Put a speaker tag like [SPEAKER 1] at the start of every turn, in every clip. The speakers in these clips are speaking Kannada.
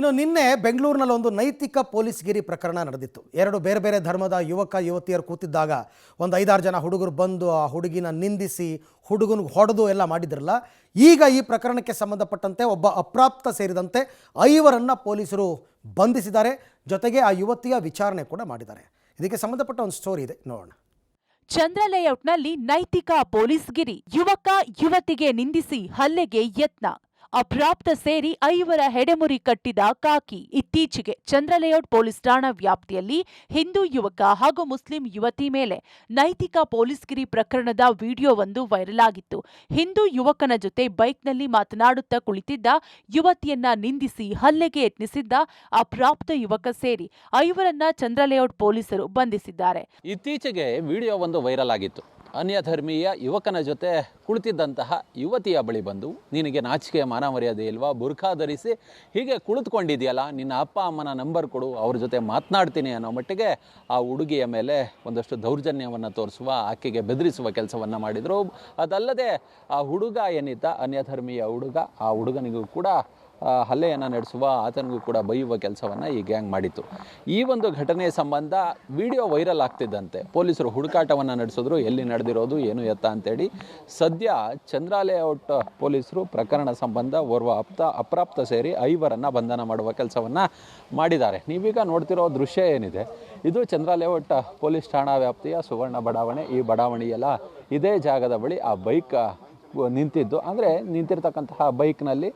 [SPEAKER 1] ಇನ್ನು ನಿನ್ನೆ ಬೆಂಗಳೂರಿನಲ್ಲಿ ಒಂದು ನೈತಿಕ ಪೊಲೀಸ್ಗಿರಿ ಪ್ರಕರಣ ನಡೆದಿತ್ತು. ಎರಡು ಬೇರೆ ಬೇರೆ ಧರ್ಮದ ಯುವಕ ಯುವತಿಯರು ಕೂತಿದ್ದಾಗ ಒಂದು 5-6 ಜನ ಹುಡುಗರು ಬಂದು ಆ ಹುಡುಗಿನ ನಿಂದಿಸಿ ಹುಡುಗನಿಗೆ ಹೊಡೆದು ಎಲ್ಲ ಮಾಡಿದ್ರಲ್ಲ. ಈಗ ಈ ಪ್ರಕರಣಕ್ಕೆ ಸಂಬಂಧಪಟ್ಟಂತೆ ಒಬ್ಬ ಅಪ್ರಾಪ್ತ ಸೇರಿದಂತೆ 5 ಪೊಲೀಸರು ಬಂಧಿಸಿದ್ದಾರೆ. ಜೊತೆಗೆ ಆ ಯುವತಿಯ ವಿಚಾರಣೆ ಕೂಡ ಮಾಡಿದ್ದಾರೆ. ಇದಕ್ಕೆ ಸಂಬಂಧಪಟ್ಟ ಒಂದು ಸ್ಟೋರಿ ಇದೆ, ನೋಡೋಣ.
[SPEAKER 2] ಚಂದ್ರ ಲೇಔಟ್ನಲ್ಲಿ ನೈತಿಕ ಪೊಲೀಸ್ಗಿರಿ. ಯುವಕ ಯುವತಿಗೆ ನಿಂದಿಸಿ ಹಲ್ಲೆಗೆ ಯತ್ನ. ಅಪ್ರಾಪ್ತ ಸೇರಿ 5 ಹೆಡೆಮುರಿ ಕಟ್ಟಿದ ಕಾಕಿ. ಇತ್ತೀಚೆಗೆ ಚಂದ್ರ ಲೇಔಟ್ ಪೊಲೀಸ್ ಠಾಣಾ ವ್ಯಾಪ್ತಿಯಲ್ಲಿ ಹಿಂದೂ ಯುವಕ ಹಾಗೂ ಮುಸ್ಲಿಂ ಯುವತಿ ಮೇಲೆ ನೈತಿಕ ಪೊಲೀಸ್ಗಿರಿ ಪ್ರಕರಣದ ವಿಡಿಯೋವೊಂದು ವೈರಲ್ ಆಗಿತ್ತು. ಹಿಂದೂ ಯುವಕನ ಜೊತೆ ಬೈಕ್ನಲ್ಲಿ ಮಾತನಾಡುತ್ತಾ ಕುಳಿತಿದ್ದ ಯುವತಿಯನ್ನ ನಿಂದಿಸಿ ಹಲ್ಲೆಗೆ ಯತ್ನಿಸಿದ್ದ ಅಪ್ರಾಪ್ತ ಯುವಕ ಸೇರಿ 5 ಚಂದ್ರ ಲೇಔಟ್ ಪೊಲೀಸರು ಬಂಧಿಸಿದ್ದಾರೆ.
[SPEAKER 3] ಇತ್ತೀಚೆಗೆ ವಿಡಿಯೋ ಒಂದು ವೈರಲ್ ಆಗಿತ್ತು. ಅನ್ಯಧರ್ಮೀಯ ಯುವಕನ ಜೊತೆ ಕುಳಿತಿದ್ದಂತಹ ಯುವತಿಯ ಬಳಿ ಬಂದು, ನಿನಗೆ ನಾಚಿಕೆ ಮಾನ ಮರ್ಯಾದೆ ಇಲ್ವಾ, ಬುರ್ಖಾ ಧರಿಸಿ ಹೀಗೆ ಕುಳಿತುಕೊಂಡಿದೆಯಲ್ಲ, ನಿನ್ನ ಅಪ್ಪ ಅಮ್ಮನ ನಂಬರ್ ಕೊಡು, ಅವ್ರ ಜೊತೆ ಮಾತನಾಡ್ತೀನಿ ಅನ್ನೋ ಮಟ್ಟಿಗೆ ಆ ಹುಡುಗಿಯ ಮೇಲೆ ಒಂದಷ್ಟು ದೌರ್ಜನ್ಯವನ್ನು ತೋರಿಸುವ, ಆಕೆಗೆ ಬೆದರಿಸುವ ಕೆಲಸವನ್ನು ಮಾಡಿದರು. ಅದಲ್ಲದೆ ಆ ಹುಡುಗ ಏನಿದ್ದ ಅನ್ಯಧರ್ಮೀಯ ಹುಡುಗ, ಆ ಹುಡುಗನಿಗೂ ಕೂಡ ಹಲ್ಲೆಯನ್ನು ನಡೆಸುವ, ಆತನಿಗೂ ಕೂಡ ಬೈಯುವ ಕೆಲಸವನ್ನು ಈ ಗ್ಯಾಂಗ್ ಮಾಡಿತ್ತು. ಈ ಒಂದು ಘಟನೆ ಸಂಬಂಧ ವಿಡಿಯೋ ವೈರಲ್ ಆಗ್ತಿದ್ದಂತೆ ಪೊಲೀಸರು ಹುಡುಕಾಟವನ್ನು ನಡೆಸಿದ್ರು, ಎಲ್ಲಿ ನಡೆದಿರೋದು ಏನು ಎತ್ತ ಅಂತೇಳಿ. ಸದ್ಯ ಚಂದ್ರ ಲೇಔಟ್ ಪೊಲೀಸರು ಪ್ರಕರಣ ಸಂಬಂಧ ಓರ್ವ ಅಪ್ರಾಪ್ತ ಸೇರಿ 5 ಬಂಧನ ಮಾಡುವ ಕೆಲಸವನ್ನು ಮಾಡಿದ್ದಾರೆ. ನೀವೀಗ ನೋಡ್ತಿರೋ ದೃಶ್ಯ ಏನಿದೆ, ಇದು ಚಂದ್ರ ಲೇಔಟ್ ಪೊಲೀಸ್ ಠಾಣಾ ವ್ಯಾಪ್ತಿಯ ಸುವರ್ಣ ಬಡಾವಣೆ. ಈ ಬಡಾವಣೆಯೆಲ್ಲ ಇದೇ ಜಾಗದ ಬಳಿ ಆ ಬೈಕ್ ನಿಂತಿದ್ದು, ಅಂದರೆ ನಿಂತಿರ್ತಕ್ಕಂತಹ ಬೈಕ್ನಲ್ಲಿ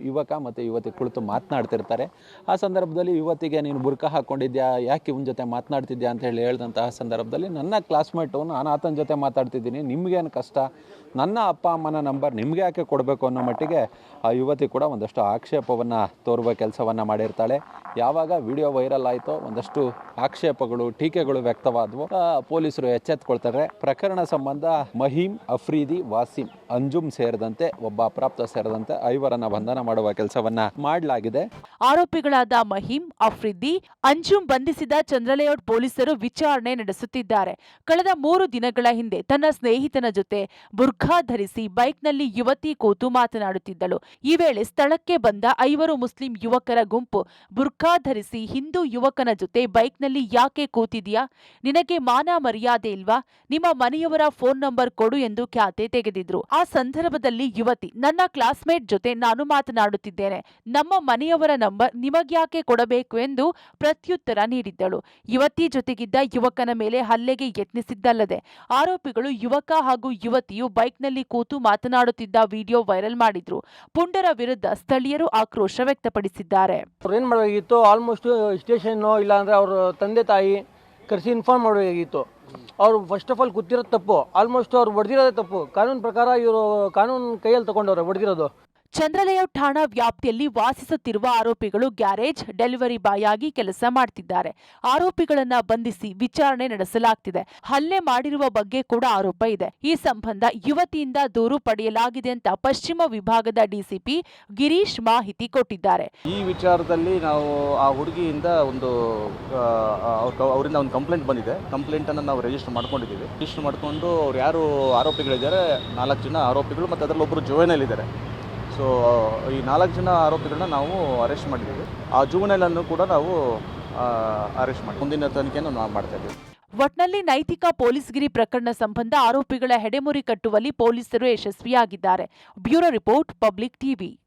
[SPEAKER 3] ಯುವಕ ಮತ್ತು ಯುವತಿ ಕುಳಿತು ಮಾತನಾಡ್ತಿರ್ತಾರೆ. ಆ ಸಂದರ್ಭದಲ್ಲಿ ಯುವತಿಗೆ ನೀನು ಬುರ್ಕ ಹಾಕ್ಕೊಂಡಿದ್ಯಾ, ಯಾಕೆ ಇವನ ಜೊತೆ ಮಾತನಾಡ್ತಿದ್ಯಾ ಅಂತ ಹೇಳಿದಂತಹ ಸಂದರ್ಭದಲ್ಲಿ, ನನ್ನ ಕ್ಲಾಸ್ಮೇಟು, ನಾನು ಆತನ ಜೊತೆ ಮಾತಾಡ್ತಿದ್ದೀನಿ, ನಿಮಗೇನು ಕಷ್ಟ, ನನ್ನ ಅಪ್ಪ ಅಮ್ಮನ ನಂಬರ್ ನಿಮಗೆ ಯಾಕೆ ಕೊಡಬೇಕು ಅನ್ನೋ ಮಟ್ಟಿಗೆ ಆ ಯುವತಿ ಕೂಡ ಒಂದಷ್ಟು ಆಕ್ಷೇಪವನ್ನು ತೋರುವ ಕೆಲಸವನ್ನು ಮಾಡಿರ್ತಾಳೆ. ಯಾವಾಗ ವಿಡಿಯೋ ವೈರಲ್ ಆಯಿತೋ ಒಂದಷ್ಟು ಆಕ್ಷೇಪಗಳು, ಟೀಕೆಗಳು ವ್ಯಕ್ತವಾದವು. ಪೊಲೀಸರು ಎಚ್ಚೆತ್ತುಕೊಳ್ತಾರೆ. ಪ್ರಕರಣ ಸಂಬಂಧ ಮಹೀಮ್, ಅಫ್ರೀದಿ, ವಾಸಿಂ, ಅಂಜುಮ್ ಸೇರಿದಂತೆ ಒಬ್ಬ ಅಪ್ರಾಪ್ತ ಸೇರಿದಂತೆ 5 ಬಂಧನ ಮಾಡುವ ಕೆಲಸವನ್ನ ಮಾಡಲಾಗಿದೆ.
[SPEAKER 2] ಆರೋಪಿಗಳಾದ ಮಹೀಮ್, ಅಫ್ರಿದಿ, ಅಂಜುಮ್ ಬಂಧಿಸಿದ ಚಂದ್ರ ಲೇಔಟ್ ಪೊಲೀಸರು ವಿಚಾರಣೆ ನಡೆಸುತ್ತಿದ್ದಾರೆ. ಕಳೆದ 3 ದಿನಗಳ ಹಿಂದೆ ತನ್ನ ಸ್ನೇಹಿತನ ಜೊತೆ ಬುರ್ಖಾ ಧರಿಸಿ ಬೈಕ್ನಲ್ಲಿ ಯುವತಿ ಕೂತು ಮಾತನಾಡುತ್ತಿದ್ದಳು. ಈ ವೇಳೆ ಸ್ಥಳಕ್ಕೆ ಬಂದ 5 ಮುಸ್ಲಿಂ ಯುವಕರ ಗುಂಪು ಬುರ್ಖಾ ಧರಿಸಿ ಹಿಂದೂ ಯುವಕನ ಜೊತೆ ಬೈಕ್ನಲ್ಲಿ ಯಾಕೆ ಕೂತಿದ್ಯಾ, ನಿನಗೆ ಮಾನ ಮರ್ಯಾದೆ ಇಲ್ವಾ, ನಿಮ್ಮ ಮನೆಯವರ ಫೋನ್ ನಂಬರ್ ಕೊಡು ಎಂದು ಖ್ಯಾತೆ ತೆಗೆದಿದ್ರು. ಆ ಸಂದರ್ಭದಲ್ಲಿ ಯುವತಿ, ನನ್ನ ಕ್ಲಾಸ್ಮೇಟ್ ಜೊತೆ ನಾನು ಮಾತನಾಡುತ್ತಿದ್ದೇನೆ, ನಮ್ಮ ಮನೆಯವರ ನಂಬರ್ ನಿಮಗ್ಯಾಕೆ ಕೊಡಬೇಕು ಎಂದು ಪ್ರತ್ಯುತ್ತರ ನೀಡಿದ್ದಳು. ಯುವತಿ ಜೊತೆಗಿದ್ದ ಯುವಕನ ಮೇಲೆ ಹಲ್ಲೆಗೆ ಯತ್ನಿಸಿದ್ದಲ್ಲದೆ ಆರೋಪಿಗಳು ಯುವಕ ಹಾಗೂ ಯುವತಿಯು ಬೈಕ್ನಲ್ಲಿ ಕೂತು ಮಾತನಾಡುತ್ತಿದ್ದ ವಿಡಿಯೋ ವೈರಲ್ ಮಾಡಿದ್ರು. ಪುಂಡರ ವಿರುದ್ಧ ಸ್ಥಳೀಯರು ಆಕ್ರೋಶ ವ್ಯಕ್ತಪಡಿಸಿದ್ದಾರೆ.
[SPEAKER 4] ಏನ್ ಮಾಡಬೇಕಿತ್ತು, ಆಲ್ಮೋಸ್ಟ್ ಸ್ಟೇಷನ್ ಇಲ್ಲ ಅಂದ್ರೆ ಅವ್ರ ತಂದೆ ತಾಯಿ ಕರೆಸಿ ಇನ್ಫಾರ್ಮ್ ಮಾಡಬೇಕಾಗಿತ್ತು. ಅವ್ರು ಫಸ್ಟ್ ಆಫ್ ಆಲ್ ಕೂತಿರೋದು ತಪ್ಪು, ಆಲ್ಮೋಸ್ಟ್ ಅವ್ರು ಹೊಡೆದಿರೋದೇ ತಪ್ಪು. ಕಾನೂನು ಪ್ರಕಾರ ಇವರು ಕಾನೂನು ಕೈಯಲ್ಲಿ ತಗೊಂಡವ್ರೆ ಹೊಡೆದಿರೋದು.
[SPEAKER 2] ಚಂದ್ರ ಲೇಔಟ್ ಠಾಣಾ ವ್ಯಾಪ್ತಿಯಲ್ಲಿ ವಾಸಿಸುತ್ತಿರುವ ಆರೋಪಿಗಳು ಗ್ಯಾರೇಜ್ ಡೆಲಿವರಿ ಬಾಯ್ ಆಗಿ ಕೆಲಸ ಮಾಡ್ತಿದ್ದಾರೆ. ಆರೋಪಿಗಳನ್ನ ಬಂಧಿಸಿ ವಿಚಾರಣೆ ನಡೆಸಲಾಗ್ತಿದೆ. ಹಲ್ಲೆ ಮಾಡಿರುವ ಬಗ್ಗೆ ಕೂಡ ಆರೋಪ ಇದೆ. ಈ ಸಂಬಂಧ ಯುವತಿಯಿಂದ ದೂರು ಪಡೆಯಲಾಗಿದೆ ಅಂತ ಪಶ್ಚಿಮ ವಿಭಾಗದ ಡಿಸಿಪಿ ಗಿರೀಶ್ ಮಾಹಿತಿ ಕೊಟ್ಟಿದ್ದಾರೆ.
[SPEAKER 5] ಈ ವಿಚಾರದಲ್ಲಿ ನಾವು ಆ ಹುಡುಗಿಯಿಂದ ಅವರಿಂದ ಒಂದು ಕಂಪ್ಲೇಂಟ್ ಬಂದಿದೆ. ಕಂಪ್ಲೇಂಟ್ ಅನ್ನು ನಾವು ರಿಜಿಸ್ಟರ್ ಮಾಡ್ಕೊಂಡಿದ್ದೀವಿ. ರಿಜಿಸ್ಟರ್ ಮಾಡಿಕೊಂಡು ಅವ್ರು ಯಾರು ಆರೋಪಿಗಳಿದ್ದಾರೆ, 4 ಜನ ಆರೋಪಿಗಳು ಮತ್ತು ಅದರಲ್ಲಿ ಒಬ್ಬರು ಜುವೆನೈಲ್ ಇದ್ದಾರೆ. ಸೊ ಈ 4 ಜನ ಆರೋಪಿಗಳನ್ನ ನಾವು ಅರೆಸ್ಟ್ ಮಾಡಿದ್ದೀವಿ. ಆ ಜುವೆನೈಲನ್ನು ಕೂಡ ನಾವು ಅರೆಸ್ಟ್ ಮಾಡಿ ಮುಂದಿನ ತನಿಖೆಯನ್ನು ನಾವು ಮಾಡ್ತಾ ಇದ್ದೀವಿ.
[SPEAKER 2] ಒಟ್ನಲ್ಲಿ ನೈತಿಕ ಪೊಲೀಸ್ಗಿರಿ ಪ್ರಕರಣ ಸಂಬಂಧ ಆರೋಪಿಗಳ ಹೆಡೆಮುರಿ ಕಟ್ಟುವಲ್ಲಿ ಪೊಲೀಸರು ಯಶಸ್ವಿಯಾಗಿದ್ದಾರೆ. Bureau report, public TV.